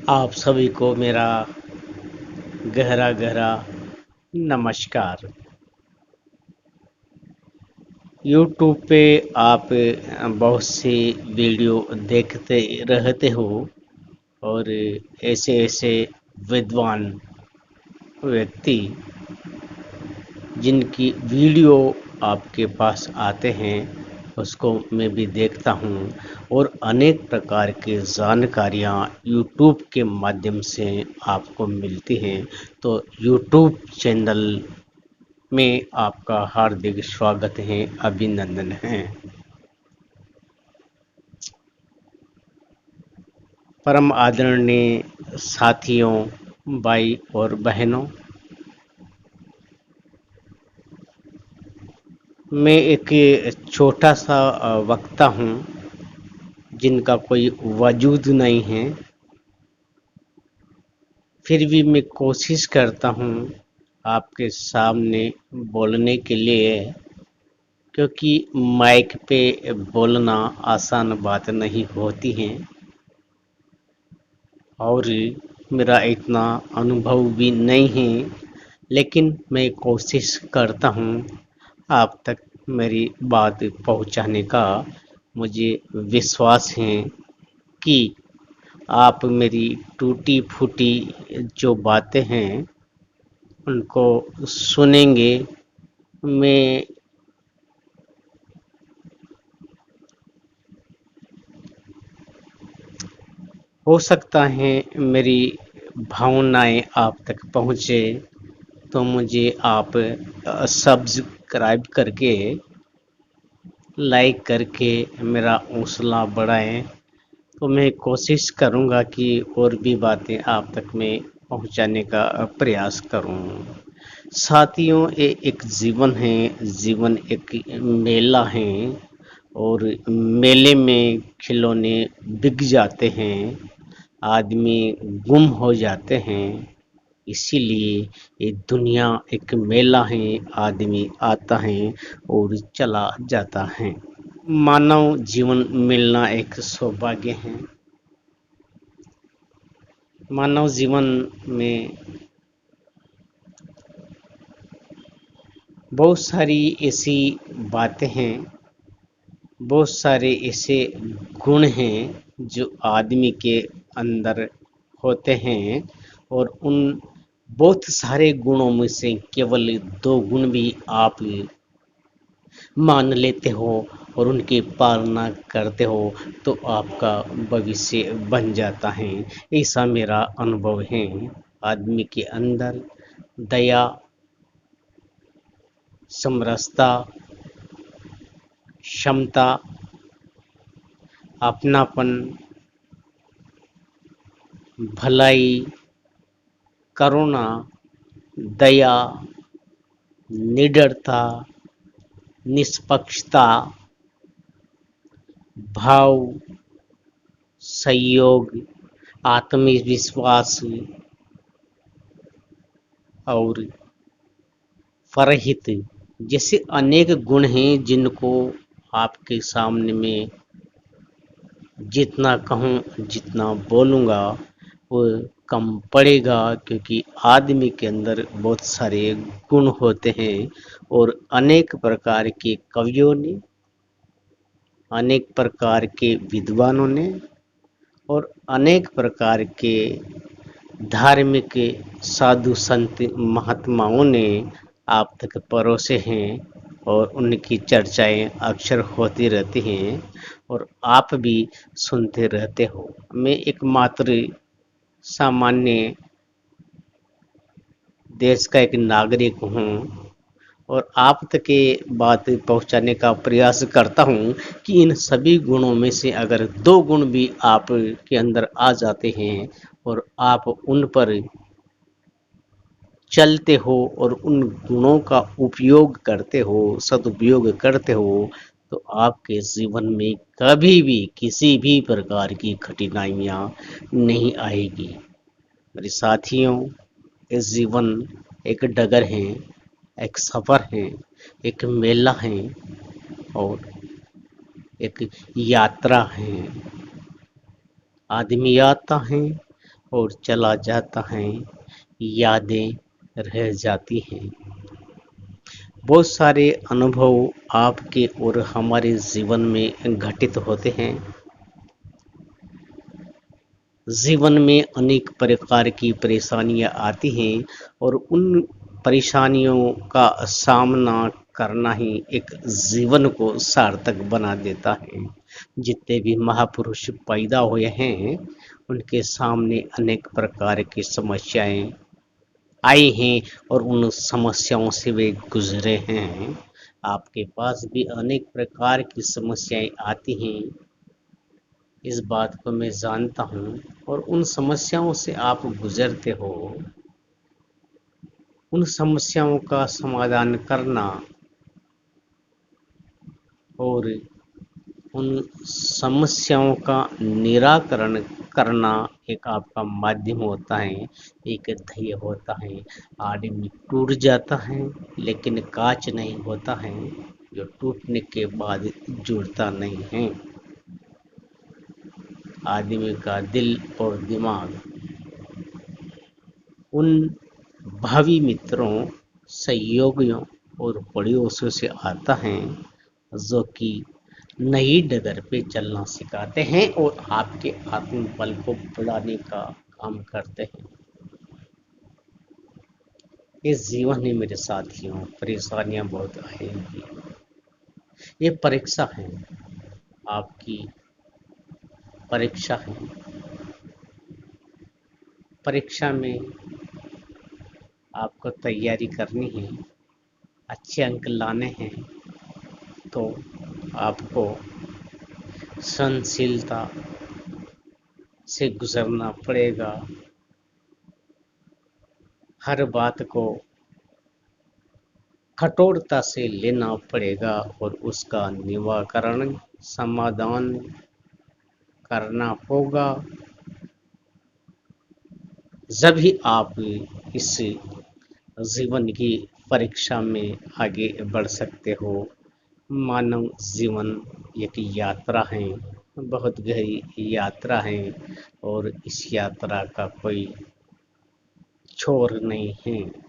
आप सभी को मेरा गहरा गहरा नमस्कार। यूट्यूब पे आप बहुत सी वीडियो देखते रहते हो और ऐसे ऐसे विद्वान व्यक्ति जिनकी वीडियो आपके पास आते हैं उसको मैं भी देखता हूँ और अनेक प्रकार की जानकारियाँ यूट्यूब के माध्यम से आपको मिलती हैं। तो यूट्यूब चैनल में आपका हार्दिक स्वागत है, अभिनंदन है। परम आदरणीय साथियों, भाई और बहनों, मैं एक छोटा सा वक्ता हूँ जिनका कोई वजूद नहीं है, फिर भी मैं कोशिश करता हूँ आपके सामने बोलने के लिए, क्योंकि माइक पे बोलना आसान बात नहीं होती है और मेरा इतना अनुभव भी नहीं है, लेकिन मैं कोशिश करता हूँ आप तक मेरी बात पहुँचाने का। मुझे विश्वास है कि आप मेरी टूटी फूटी जो बातें हैं उनको सुनेंगे। मैं हो सकता है मेरी भावनाएं आप तक पहुँचे, तो मुझे आप सब्सक्राइब करके लाइक करके मेरा हौसला बढ़ाएं। तो मैं कोशिश करूँगा कि और भी बातें आप तक मैं पहुँचाने का प्रयास करूँ। साथियों, ये एक जीवन है, जीवन एक मेला है और मेले में खिलौने बिक जाते हैं, आदमी गुम हो जाते हैं। इसीलिए ये दुनिया एक मेला है, आदमी आता है और चला जाता है। मानव जीवन मिलना एक सौभाग्य है। मानव जीवन में बहुत सारी ऐसी बातें हैं, बहुत सारे ऐसे गुण हैं जो आदमी के अंदर होते हैं और उन बहुत सारे गुणों में से केवल 2 गुण भी आप मान लेते हो और उनकी पालना करते हो तो आपका भविष्य बन जाता है। ऐसा मेरा अनुभव है। आदमी के अंदर दया, समरसता, क्षमता, अपनापन, भलाई, करुणा, दया, निडरता, निष्पक्षता, भाव, सहयोग, आत्मविश्वास और परहित जैसे अनेक गुण हैं जिनको आपके सामने में जितना कहूँ, जितना बोलूँगा वो कम पड़ेगा, क्योंकि आदमी के अंदर बहुत सारे गुण होते हैं और अनेक प्रकार के कवियों ने, अनेक प्रकार के विद्वानों ने और अनेक प्रकार के धार्मिक साधु संत महात्माओं ने आप तक परोसे हैं और उनकी चर्चाएं अक्सर होती रहती हैं और आप भी सुनते रहते हो। मैं एकमात्र सामान्य देश का एक नागरिक हूँ और आप तक ये बात पहुँचाने का प्रयास करता हूँ कि इन सभी गुणों में से अगर 2 गुण भी आप के अंदर आ जाते हैं और आप उन पर चलते हो और उन गुणों का उपयोग करते हो, सदुपयोग करते हो, तो आपके जीवन में कभी भी किसी भी प्रकार की कठिनाइयाँ नहीं आएगी। मेरे साथियों, ये जीवन एक डगर है, एक सफ़र है, एक मेला है और एक यात्रा है। आदमी आता है और चला जाता है, यादें रह जाती हैं। बहुत सारे अनुभव आपके और हमारे जीवन में घटित होते हैं। जीवन में अनेक प्रकार की परेशानियां आती हैं और उन परेशानियों का सामना करना ही एक जीवन को सार्थक बना देता है। जितने भी महापुरुष पैदा हुए हैं, उनके सामने अनेक प्रकार की समस्याएं आई हैं और उन समस्याओं से वे गुजरे हैं। आपके पास भी अनेक प्रकार की समस्याएं आती हैं, इस बात को मैं जानता हूँ। और उन समस्याओं से आप गुजरते हो। उन समस्याओं का समाधान करना और उन समस्याओं का निराकरण करना एक आपका माध्यम होता है, एक ध्येय होता है। आदमी टूट जाता है लेकिन कांच नहीं होता है, जो टूटने के बाद जुड़ता नहीं है। आदमी का दिल और दिमाग उन भावी मित्रों, सहयोगियों और पड़ोसियों से आता है, जो कि नई डगर पे चलना सिखाते हैं और आपके आत्मबल को बढ़ाने का काम करते हैं। इस जीवन में मेरे साथियों परेशानियां बहुत आएंगी। ये परीक्षा है, आपकी परीक्षा है। परीक्षा में आपको तैयारी करनी है, अच्छे अंक लाने हैं, तो आपको सहनशीलता से गुजरना पड़ेगा। हर बात को कठोरता से लेना पड़ेगा और उसका निवारण समाधान करना होगा। जब ही आप इस जीवन की परीक्षा में आगे बढ़ सकते हो। मानव जीवन एक यात्रा है, बहुत गहरी यात्रा है और इस यात्रा का कोई छोर नहीं है।